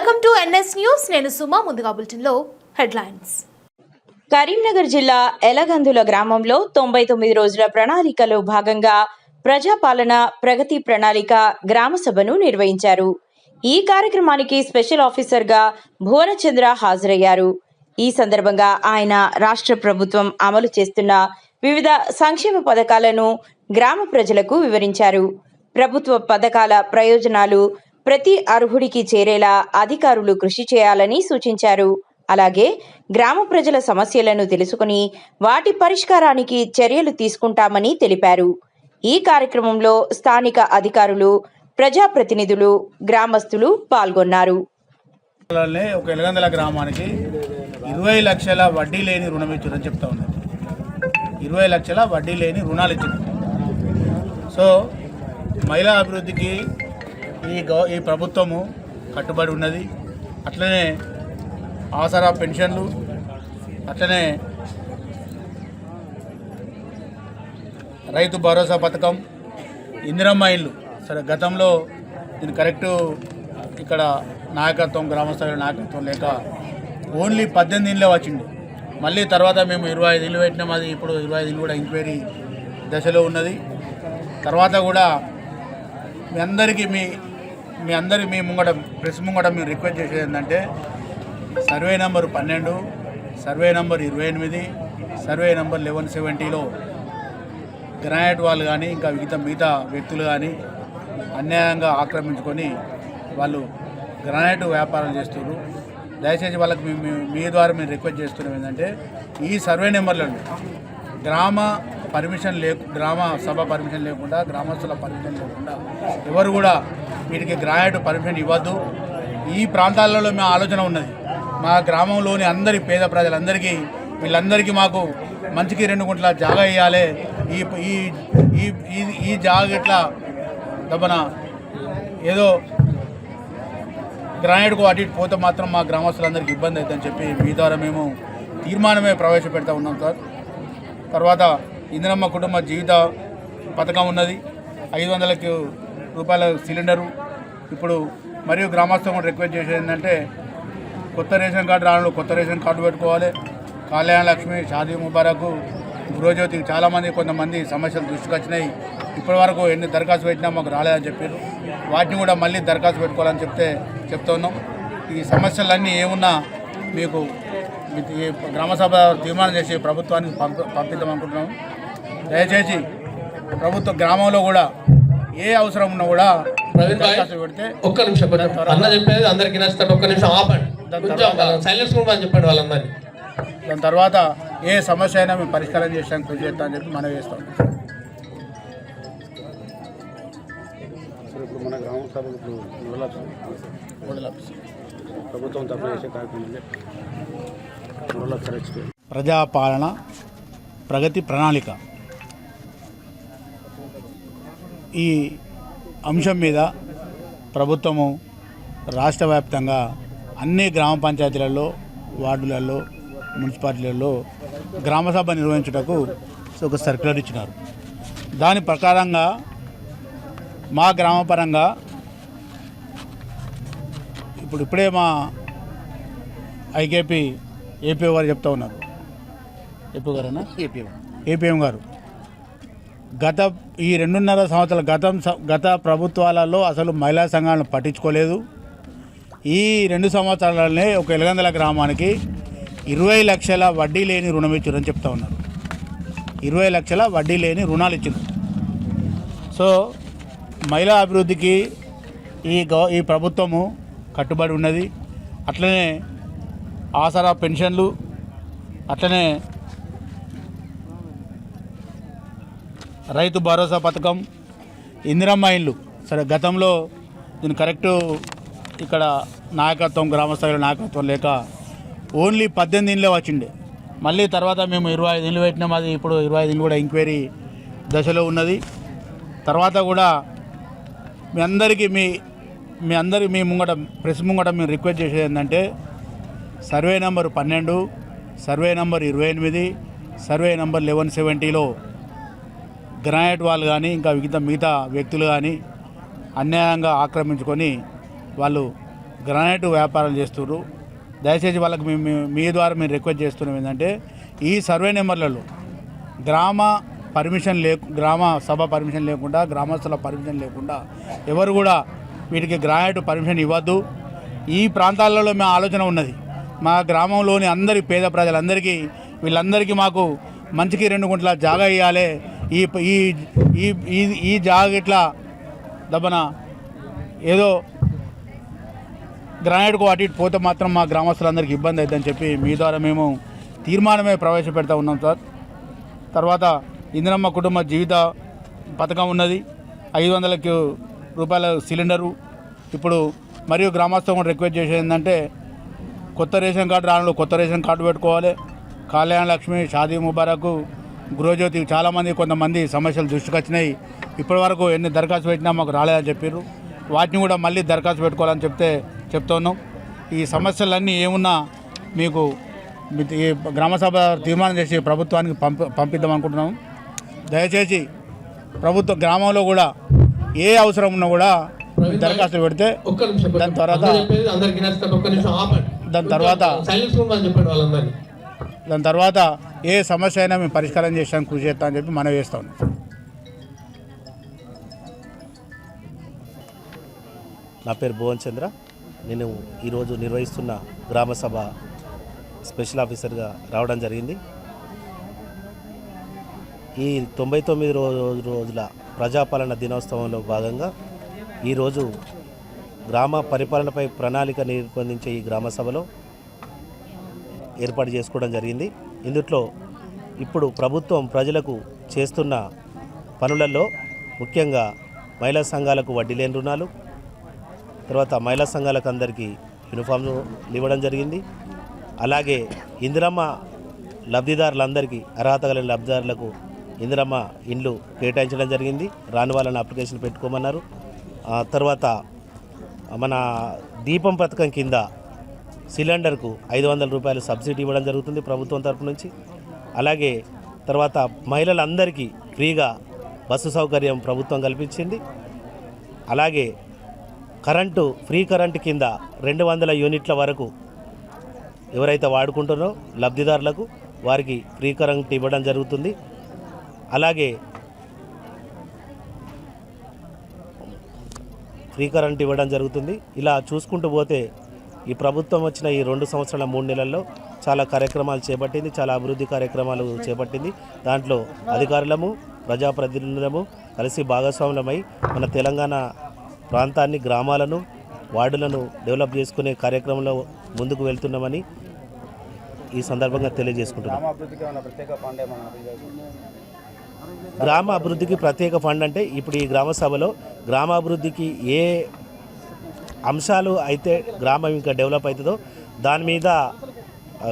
Welcome to NS news. నేను సుమా. ముందుగా బులెటిన్లో హెడ్లైన్స్. కరీంనగర్ జిల్లా ఎలగందుల గ్రామంలో 99 రోజుల ప్రణాళికలో భాగంగా ప్రజాపాలన ప్రగతి ప్రణాళిక గ్రామ సభను నిర్వహించారు. ఈ కార్యక్రమానికి స్పెషల్ ఆఫీసర్గా భువనచంద్ర హాజరయ్యారు. ఈ సందర్భంగా ఆయన రాష్ట్ర ప్రభుత్వం అమలు చేస్తున్న వివిధ సంక్షేమ పథకాలను గ్రామ ప్రజలకు వివరించారు. ప్రభుత్వ పథకాల ప్రయోజనాలు ప్రతి అర్హుడికి చేరేలా అధికారులు కృషి చేయాలని సూచించారు. అలాగే గ్రామ ప్రజల సమస్యలను తెలుసుకుని వాటి పరిష్కారానికి చర్యలు తీసుకుంటామని తెలిపారు. ఈ కార్యక్రమంలో స్థానిక అధికారులు, ప్రజాప్రతినిధులు, గ్రామస్తులు పాల్గొన్నారు. ఒక ఎలగందల గ్రామానికి 20 లక్షల వడ్డీ లేని రుణం ఇచ్చారని చెప్తా ఉన్నారు. 20 లక్షల వడ్డీ లేని రుణాలు ఇచ్చారు. సో మహిళా అభివృద్ధికి ఈ ప్రభుత్వము కట్టుబడి ఉన్నది. అట్లనే ఆసరా పెన్షన్లు, అట్లనే రైతు భరోసా పథకం, ఇందిరమ్మ ఇల్లు. సరే, గతంలో దీని కరెక్టు ఇక్కడ నాయకత్వం, గ్రామస్థాయి నాయకత్వం లేక ఓన్లీ 18 ఇళ్ళే వచ్చింది. మళ్ళీ తర్వాత మేము 25 ఇళ్ళు పెట్టినాం. అది ఇప్పుడు 25 ఇళ్ళు కూడా ఎంక్వైరీ దశలో ఉన్నది. తర్వాత కూడా మీ ముంగట ప్రెస్ ముంగట మేము రిక్వెస్ట్ చేసేది ఏంటంటే survey number 12, survey number 28, survey number 1170లో గ్రానైట్ వాళ్ళు కానీ ఇంకా మిగతా వ్యక్తులు కానీ అన్యాయంగా ఆక్రమించుకొని వాళ్ళు గ్రానైట్ వ్యాపారాలు చేస్తున్నారు. దయచేసి వాళ్ళకి మీ ద్వారా మేము రిక్వెస్ట్ చేస్తున్నాం ఏంటంటే ఈ సర్వే నెంబర్లను గ్రామ సభ పర్మిషన్ లేకుండా, గ్రామస్తుల పర్మిషన్ లేకుండా ఎవరు కూడా వీటికి గ్రానైట్ పర్మిషన్ ఇవ్వద్దు. ఈ ప్రాంతాలలో మా ఆలోచన ఉన్నది. మా గ్రామంలోని అందరి పేద ప్రజలందరికీ వీళ్ళందరికీ మాకు మంచికి 2 గుంటల జాగా ఇవ్వాలి. ఈ జాగా ఇట్లా దబ్బన ఏదో గ్రానైట్కు అటు ఇటు పోతే మాత్రం మా గ్రామస్తులందరికీ ఇబ్బంది అవుతుందని చెప్పి మీ ద్వారా మేము తీర్మానమే ప్రవేశపెడతా ఉన్నాం సార్. తర్వాత ఇందిరమ్మ కుటుంబ జీవిత పథకం ఉన్నది. 500 రూపాయల సిలిండరు. ఇప్పుడు మరియు గ్రామస్తులు రిక్వెస్ట్ చేసేది ఏంటంటే కొత్త రేషన్ కార్డు రాను, కొత్త రేషన్ కార్డు పెట్టుకోవాలి. కళ్యాణ లక్ష్మి, షాదీ ముబారక్, గృహజ్యోతికి కొంతమంది సమస్యలు దృష్టికి వచ్చినాయి. ఇప్పటి వరకు ఎన్ని దరఖాస్తు పెట్టినా మాకు రాలేదని చెప్పారు. వాటిని కూడా మళ్ళీ దరఖాస్తు పెట్టుకోవాలని చెప్తా ఉన్నాం. ఈ సమస్యలన్నీ ఏమున్నా మీకు గ్రామసభ తీర్మానం చేసి ప్రభుత్వానికి పంపిద్దామనుకుంటున్నాం. దయచేసి ప్రభుత్వ గ్రామంలో కూడా ఏ అవసరం ఉన్నా కూడా పెడితే ఒక్క నిమిషం అన్న చెప్పేది అందరికి నచ్చుతాడు. ఒక్క నిమిషం ఆపండి, సైలెన్స్ అని చెప్పండి వాళ్ళందరినీ. దాని తర్వాత ఏ సమస్య అయినా మేము పరిష్కారం చేసాం, కృషి చేస్తామని చెప్పి మనం చేస్తాం. ఇప్పుడు మన గ్రామ సభకు ప్రభుత్వం తరఫున చేసే కార్యక్రమం ప్రజాపాలన ప్రగతి ప్రణాళిక. ఈ అంశం మీద ప్రభుత్వము రాష్ట్ర వ్యాప్తంగా అన్ని గ్రామ పంచాయతీలలో, వార్డులలో, మున్సిపాలిటీలలో గ్రామసభ నిర్వహించుటకు ఒక సర్క్యులర్ ఇచ్చినారు. దాని ప్రకారంగా మా గ్రామ పరంగా ఇప్పుడే మా ఏపీఓ గారు చెప్తా ఉన్నారు. ఏపీఎం గారు ఈ 2.5 సంవత్సరాల గత ప్రభుత్వాలలో అసలు మహిళా సంఘాలను పట్టించుకోలేదు. ఈ 2 సంవత్సరాలనే ఒక ఎలగందల గ్రామానికి 20 లక్షల వడ్డీ లేని రుణం ఇచ్చారని చెప్తా ఉన్నారు. 20 లక్షల వడ్డీ లేని రుణాలు ఇచ్చారు. సో మహిళా అభివృద్ధికి ఈ ప్రభుత్వము కట్టుబడి ఉన్నది. అట్లనే ఆసరా పెన్షన్లు, అట్లనే రైతు భరోసా పథకం, ఇందిరమ్మ ఇల్లు. సరే, గతంలో దీని కరెక్టు ఇక్కడ నాయకత్వం, గ్రామస్థాయిలో నాయకత్వం లేక ఓన్లీ 18 ఇళ్ళే వచ్చిండే. మళ్ళీ తర్వాత మేము 25 ఇళ్ళు పెట్టినాం. అది ఇప్పుడు 25 ఇళ్ళు కూడా ఎంక్వైరీ దశలో ఉన్నది. తర్వాత కూడా మీ ముంగట ప్రెస్ ముంగట మేము రిక్వెస్ట్ చేసేది ఏంటంటే survey number 12, survey number 28, survey number 1170లో గ్రానైట్ వాళ్ళు కానీ ఇంకా మిగతా వ్యక్తులు కానీ అన్యాయంగా ఆక్రమించుకొని వాళ్ళు గ్రానైట్ వ్యాపారాలు చేస్తున్నారు. దయచేసి వాళ్ళకి మీ ద్వారా మేము రిక్వెస్ట్ చేస్తున్నాం ఏంటంటే ఈ సర్వే నెంబర్లలో గ్రామ సభ పర్మిషన్ లేకుండా, గ్రామస్తుల పర్మిషన్ లేకుండా ఎవరు కూడా వీటికి గ్రానైట్ పర్మిషన్ ఇవ్వద్దు. ఈ ప్రాంతాలలో మా ఆలోచన ఉన్నది. మా గ్రామంలోని అందరి పేద ప్రజలందరికీ వీళ్ళందరికీ మాకు మంచికి 2 గుంటల జాగా ఇవ్వాలి. ఈ ఈ ఈ ఈ జాగా ఇట్లా దబ్బన ఏదో గ్రానైట్కు అటు ఇటు పోతే మాత్రం మా గ్రామస్తులందరికీ ఇబ్బంది అవుతుందని చెప్పి మీ ద్వారా మేము తీర్మానమే ప్రవేశపెడతా ఉన్నాం సార్. తర్వాత ఇందిరమ్మ కుటుంబ జీవిత పథకం ఉన్నది. 500 రూపాయల సిలిండరు. ఇప్పుడు మరియు గ్రామస్తులు రిక్వెస్ట్ చేసేది ఏంటంటే కొత్త రేషన్ కార్డు రాను కొత్త రేషన్ కార్డు పెట్టుకోవాలి. కళ్యాణ లక్ష్మి, షాదీ ముబారక్, గృహజ్యోతి కొంతమంది సమస్యలు దృష్టికి వచ్చినాయి. ఇప్పటి వరకు ఎన్ని దరఖాస్తు పెట్టినా మాకు రాలేదని చెప్పారు. వాటిని కూడా మళ్ళీ దరఖాస్తు పెట్టుకోవాలని చెప్తున్నాం. ఈ సమస్యలన్నీ ఏమున్నా మీకు ఈ గ్రామసభ తీర్మానం చేసి ప్రభుత్వానికి పంపిద్దాం అనుకుంటున్నాం. దయచేసి ప్రభుత్వ గ్రామంలో కూడా ఏ అవసరం ఉన్నా కూడా దరఖాస్తు పెడితే దాని తర్వాత ఏ సమస్య అయినా మేము పరిష్కారం చేసానికి కృషి చేస్తామని చెప్పి మనం చేస్తాం. నా పేరు భువన్ చంద్ర. నేను ఈరోజు నిర్వహిస్తున్న గ్రామసభ స్పెషల్ ఆఫీసర్గా రావడం జరిగింది. ఈ 99 రోజుల ప్రజాపాలన దినోత్సవంలో భాగంగా ఈరోజు గ్రామ పరిపాలనపై ప్రణాళిక రూపొందించే ఈ గ్రామసభలో ఏర్పాటు చేసుకోవడం జరిగింది. ఇందులో ఇప్పుడు ప్రభుత్వం ప్రజలకు చేస్తున్న పనులలో ముఖ్యంగా మహిళా సంఘాలకు వడ్డీ లేని రుణాలు, తర్వాత మహిళా సంఘాలకు అందరికీ యూనిఫామ్లు ఇవ్వడం జరిగింది. అలాగే ఇందిరమ్మ లబ్ధిదారులందరికీ, అర్హత కలిగిన లబ్ధిదారులకు ఇందిరమ్మ ఇండ్లు కేటాయించడం జరిగింది. రాని వాళ్ళని అప్లికేషన్ పెట్టుకోమన్నారు. తర్వాత మన దీపం పథకం కింద సిలిండర్కు 500 రూపాయలు సబ్సిడీ ఇవ్వడం జరుగుతుంది ప్రభుత్వం తరపు నుంచి. అలాగే తర్వాత మహిళలందరికీ ఫ్రీగా బస్సు సౌకర్యం ప్రభుత్వం కల్పించింది. అలాగే ఫ్రీ కరెంటు కింద 200 యూనిట్ల వరకు ఎవరైతే వాడుకుంటారో లబ్ధిదారులకు వారికి ఫ్రీ కరెంట్ ఇవ్వడం జరుగుతుంది. అలాగే ఇలా చూసుకుంటూ పోతే ఈ ప్రభుత్వం వచ్చిన ఈ 2 సంవత్సరాల 3 నెలల్లో చాలా కార్యక్రమాలు చేపట్టింది, చాలా అభివృద్ధి కార్యక్రమాలు చేపట్టింది. దాంట్లో అధికారులము, ప్రజాప్రతినిధులము కలిసి భాగస్వాములమై మన తెలంగాణ ప్రాంతాన్ని, గ్రామాలను, వార్డులను డెవలప్ చేసుకునే కార్యక్రమంలో ముందుకు వెళ్తున్నామని ఈ సందర్భంగా తెలియజేసుకుంటున్నాం. గ్రామ అభివృద్ధికి ప్రత్యేక ఫండ్ అంటే ఇప్పుడు ఈ గ్రామ సభలో గ్రామాభివృద్ధికి ఏ అంశాలు అయితే గ్రామం ఇంకా డెవలప్ అవుతుందో దాని మీద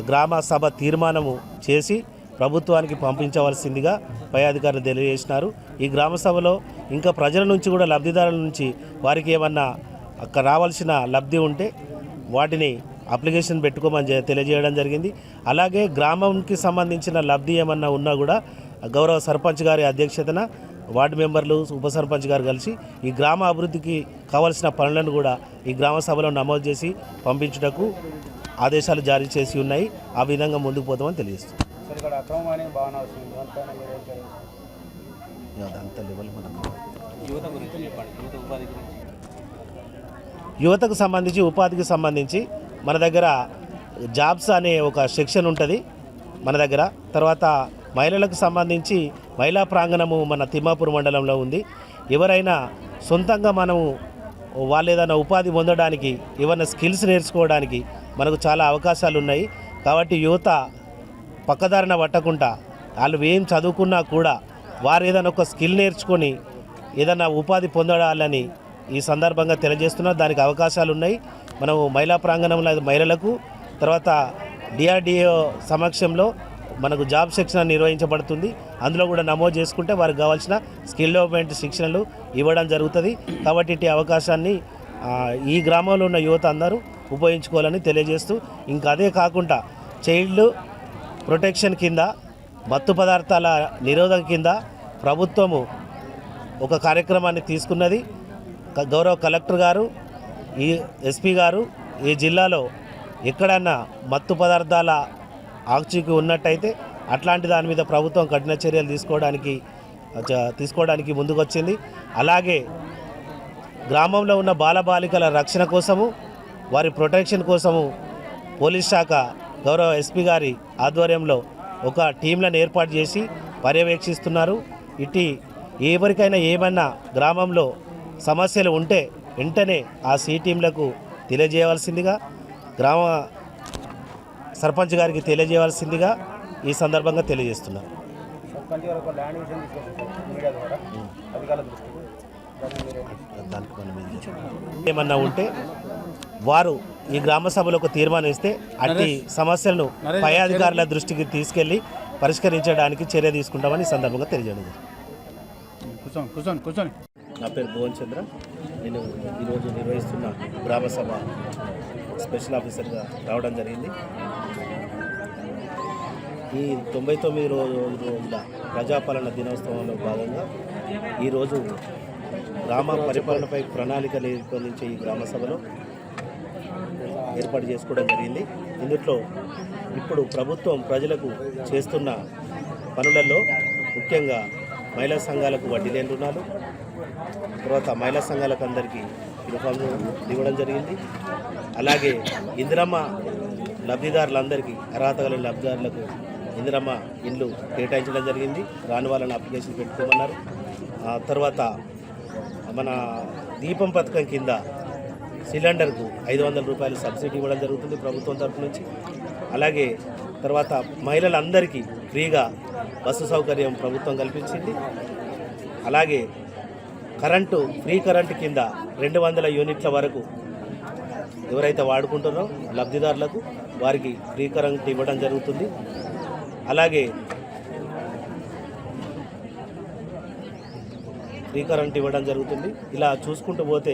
గ్రామ సభ తీర్మానము చేసి ప్రభుత్వానికి పంపించవలసిందిగా పై అధికారులు తెలియజేసినారు. ఈ గ్రామ సభలో ఇంకా ప్రజల నుంచి కూడా, లబ్ధిదారుల నుంచి వారికి ఏమన్నా అక్కడ రావాల్సిన లబ్ధి ఉంటే వాటిని అప్లికేషన్ పెట్టుకోమని తెలియజేయడం జరిగింది. అలాగే గ్రామంకి సంబంధించిన లబ్ధి ఏమన్నా ఉన్నా కూడా గౌరవ సర్పంచ్ గారి అధ్యక్షతన వార్డు మెంబర్లు, ఉప సర్పంచ్ గారు కలిసి ఈ గ్రామ అభివృద్ధికి కావాల్సిన పనులను కూడా ఈ గ్రామ సభలో నమోదు చేసి పంపించుటకు ఆదేశాలు జారీ చేసి ఉన్నాయి. ఆ విధంగా ముందుకు పోతామని తెలియజేస్తుంది. యువతకు సంబంధించి, ఉపాధికి సంబంధించి మన దగ్గర జాబ్స్ అనే ఒక సెక్షన్ ఉంటుంది మన దగ్గర. తర్వాత మహిళలకు సంబంధించి మహిళా ప్రాంగణము మన తిమ్మాపూర్ మండలంలో ఉంది. ఎవరైనా సొంతంగా మనము వాళ్ళు ఏదైనా ఉపాధి పొందడానికి, ఏమైనా స్కిల్స్ నేర్చుకోవడానికి మనకు చాలా అవకాశాలు ఉన్నాయి. కాబట్టి యువత పక్కదారిన పట్టకుండా వాళ్ళు ఏం చదువుకున్నా కూడా వారు ఏదైనా ఒక స్కిల్ నేర్చుకొని ఏదైనా ఉపాధి పొందాలని ఈ సందర్భంగా తెలియజేస్తున్నారు. దానికి అవకాశాలు ఉన్నాయి. మనము మహిళా ప్రాంగణంలో మహిళలకు, తర్వాత డిఆర్డిఓ సమక్షంలో మనకు జాబ్ శిక్షణ నిర్వహించబడుతుంది. అందులో కూడా నమోదు చేసుకుంటే వారికి కావాల్సిన స్కిల్ డెవలప్మెంట్ శిక్షణలు ఇవ్వడం జరుగుతుంది. కాబట్టి ఇట్టి అవకాశాన్ని ఈ గ్రామంలో ఉన్న యువత అందరూ ఉపయోగించుకోవాలని తెలియజేస్తూ, ఇంకా అదే కాకుండా చైల్డ్ ప్రొటెక్షన్ కింద, మత్తు పదార్థాల నిరోధం కింద ప్రభుత్వము ఒక కార్యక్రమాన్ని తీసుకున్నది. గౌరవ కలెక్టర్ గారు, ఈ ఎస్పీ గారు ఈ జిల్లాలో ఎక్కడన్నా మత్తు పదార్థాల ఆచూకీ ఉన్నట్టయితే అట్లాంటి దాని మీద ప్రభుత్వం కఠిన చర్యలు తీసుకోవడానికి ముందుకొచ్చింది. అలాగే గ్రామంలో ఉన్న బాలబాలికల రక్షణ కోసము వారి ప్రొటెక్షన్ కోసము పోలీస్ శాఖ గౌరవ ఎస్పీ గారి ఆధ్వర్యంలో ఒక టీంలను ఏర్పాటు చేసి పర్యవేక్షిస్తున్నారు. ఎవరికైనా ఏమన్నా గ్రామంలో సమస్యలు ఉంటే వెంటనే ఆ సి టీంలకు తెలియజేయవలసిందిగా గ్రామ సర్పంచ్ గారికి తెలియజేయవలసిందిగా ఈ సందర్భంగా తెలియజేస్తున్నారు. ఏమన్నా ఉంటే వారు ఈ గ్రామ సభలో ఒక తీర్మానం ఇస్తే అట్టి సమస్యలను పై అధికారుల దృష్టికి తీసుకెళ్లి పరిష్కరించడానికి చర్య తీసుకుంటామని ఈ సందర్భంగా తెలియజేయడం. కూర్చోండి. నా పేరు భువన్ చంద్ర. నేను ఈరోజు నిర్వహిస్తున్న గ్రామ సభ స్పెషల్ ఆఫీసర్గా రావడం జరిగింది. ఈ 99 రోజుల ప్రజాపాలన దినోత్సవంలో భాగంగా ఈరోజు గ్రామ పరిపాలనపై ప్రణాళికలు రూపొందించే ఈ గ్రామ సభలో ఏర్పాటు చేసుకోవడం జరిగింది. ఇందులో ఇప్పుడు ప్రభుత్వం ప్రజలకు చేస్తున్న పనులలో ముఖ్యంగా మహిళా సంఘాలకు వడ్డీ లేని రుణాలు, తర్వాత మహిళా సంఘాలకు అందరికీ యూనిఫామ్లు ఇవ్వడం జరిగింది. అలాగే ఇందిరమ్మ లబ్ధిదారులందరికీ అర్హత కలిగిన లబ్ధిదారులకు ఇందిరమ్మ ఇండ్లు కేటాయించడం జరిగింది. రాని వాళ్ళని అప్లికేషన్ పెట్టుకోమన్నారు. తర్వాత మన దీపం పథకం కింద సిలిండర్కు 500 రూపాయలు సబ్సిడీ ఇవ్వడం జరుగుతుంది ప్రభుత్వం తరఫు నుంచి. అలాగే తర్వాత మహిళలందరికీ ఫ్రీగా బస్సు సౌకర్యం ప్రభుత్వం కల్పించింది. అలాగే ఫ్రీ కరెంటు కింద 200 యూనిట్ల వరకు ఎవరైతే వాడుకుంటారో లబ్ధిదారులకు వారికి ఫ్రీ కరెంట్ ఇవ్వడం జరుగుతుంది. అలాగే ఫ్రీ కరెంట్ ఇవ్వడం జరుగుతుంది. ఇలా చూసుకుంటూ పోతే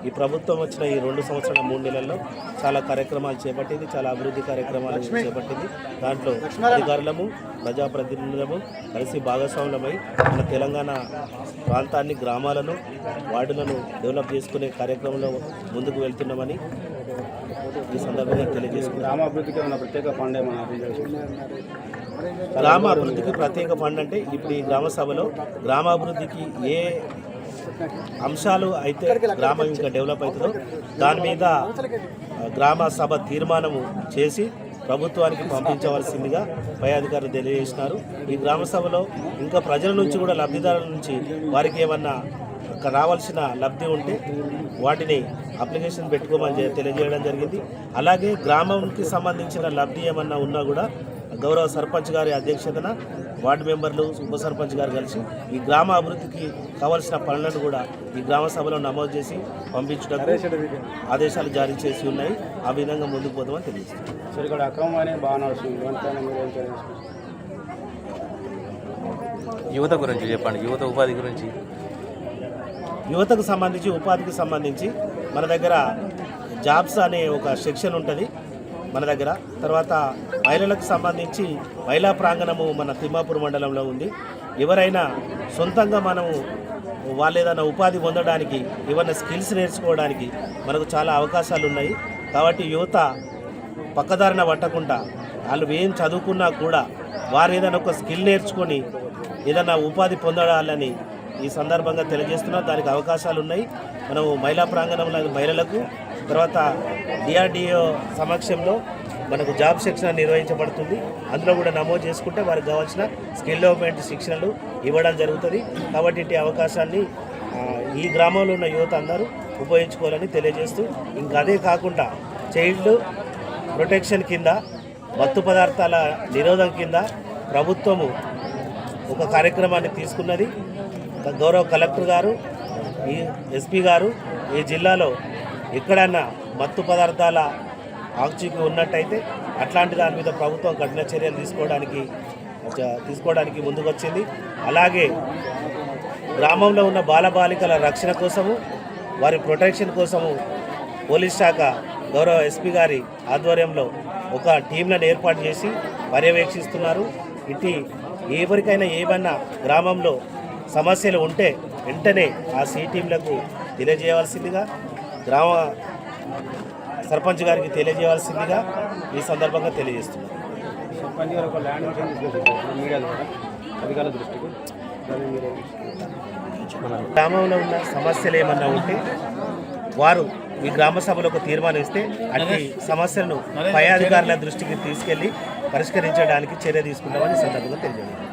ఈ ప్రభుత్వం వచ్చిన ఈ 2 సంవత్సరాల 3 నెలల్లో చాలా కార్యక్రమాలు చేపట్టింది, చాలా అభివృద్ధి కార్యక్రమాలు చేపట్టింది. దాంట్లో అధికారులము ప్రజాప్రతినిధులము కలిసి భాగస్వాములమై మన తెలంగాణ ప్రాంతాన్ని, గ్రామాలను, వార్డులను డెవలప్ చేసుకునే కార్యక్రమంలో ముందుకు వెళ్తున్నామని ఈ సందర్భంగా తెలియజేసుకున్నాం. గ్రామాభివృద్ధికి ప్రత్యేక ఫండ్ అంటే ఇప్పుడు ఈ గ్రామ సభలో గ్రామాభివృద్ధికి ఏ అంశాలు అయితే గ్రామం ఇంకా డెవలప్ అవుతుందో దాని మీద గ్రామ సభ తీర్మానము చేసి ప్రభుత్వానికి పంపించవలసిందిగా పై అధికారులు తెలియజేసినారు. ఈ గ్రామ సభలో ఇంకా ప్రజల నుంచి కూడా లబ్ధిదారుల నుంచి వారికి ఏమన్నా రావాల్సిన లబ్ధి ఉంటే వాటిని అప్లికేషన్ పెట్టుకోమని తెలియజేయడం జరిగింది. అలాగే గ్రామంకి సంబంధించిన లబ్ధి ఏమన్నా ఉన్నా కూడా గౌరవ సర్పంచ్ గారి అధ్యక్షతన వార్డు మెంబర్లు, ఉప సర్పంచ్ గారు కలిసి ఈ గ్రామ అభివృద్ధికి కావాల్సిన పనులను కూడా ఈ గ్రామ సభలో నమోదు చేసి పంపించడానికి ఆదేశాలు జారీ చేసి ఉన్నాయి. ఆ విధంగా ముందుకు పోదామని తెలియజేస్తుంది. సరే, ఇక్కడ అక్రమం అనేది బాగా నడుస్తుంది. యువత గురించి చెప్పండి, యువత ఉపాధి గురించి. యువతకు సంబంధించి, ఉపాధికి సంబంధించి మన దగ్గర జాబ్స్ అనే ఒక సెక్షన్ ఉంటుంది మన దగ్గర. తర్వాత మహిళలకు సంబంధించి మహిళా ప్రాంగణము మన తిమ్మాపూర్ మండలంలో ఉంది. ఎవరైనా సొంతంగా మనము వాళ్ళు ఏదైనా ఉపాధి పొందడానికి, ఏమైనా స్కిల్స్ నేర్చుకోవడానికి మనకు చాలా అవకాశాలు ఉన్నాయి. కాబట్టి యువత పక్కదారిన పట్టకుండా వాళ్ళు ఏం చదువుకున్నా కూడా వారు ఏదైనా ఒక స్కిల్ నేర్చుకొని ఏదైనా ఉపాధి పొందాలని ఈ సందర్భంగా తెలియజేస్తున్నారు. దానికి అవకాశాలు ఉన్నాయి. మనము మహిళా ప్రాంగణంలో మహిళలకు, తర్వాత డిఆర్డిఓ సమక్షంలో మనకు జాబ్ శిక్షణ నిర్వహించబడుతుంది. అందులో కూడా నమోదు చేసుకుంటే వారికి కావాల్సిన స్కిల్ డెవలప్మెంట్ శిక్షణలు ఇవ్వడం జరుగుతుంది. కాబట్టి ఇట్టి అవకాశాన్ని ఈ గ్రామంలో ఉన్న యువత అందరూ ఉపయోగించుకోవాలని తెలియజేస్తూ, ఇంకా అదే కాకుండా చైల్డ్ ప్రొటెక్షన్ కింద, మత్తు పదార్థాల నిరోధం కింద ప్రభుత్వము ఒక కార్యక్రమాన్ని తీసుకున్నది. గౌరవ కలెక్టర్ గారు, ఈ ఎస్పీ గారు ఈ జిల్లాలో ఎక్కడన్నా మత్తు పదార్థాల ఆచూకీ ఉన్నట్టయితే అట్లాంటి దాని మీద ప్రభుత్వం కఠిన చర్యలు తీసుకోవడానికి ముందుకొచ్చింది. అలాగే గ్రామంలో ఉన్న బాలబాలికల రక్షణ కోసము, వారి ప్రొటెక్షన్ కోసము పోలీస్ శాఖ గౌరవ ఎస్పీ గారి ఆధ్వర్యంలో ఒక టీంలను ఏర్పాటు చేసి పర్యవేక్షిస్తున్నారు. ఎవరికైనా ఏమన్నా గ్రామంలో సమస్యలు ఉంటే వెంటనే ఆ సి టీంలకు తెలియజేయవలసిందిగా గ్రామ సర్పంచ్ గారికి తెలియజేయవలసిందిగా ఈ సందర్భంగా తెలియజేస్తున్నాను. సర్పంచ్ గారు ఒక ల్యాండ్ విషయం తీసుకొచ్చారు మీడియా ద్వారా అధికారుల దృష్టికి. దాన్ని మీరు మన గ్రామంలో ఉన్న సమస్యలు ఏమన్నా ఉంటే వారు ఈ గ్రామ సభలో ఒక తీర్మానం ఇస్తే అన్ని సమస్యలను పై అధికారుల దృష్టికి తీసుకెళ్లి పరిష్కరించడానికి చర్య తీసుకుంటామని ఈ సందర్భంగా తెలియజేయాలి.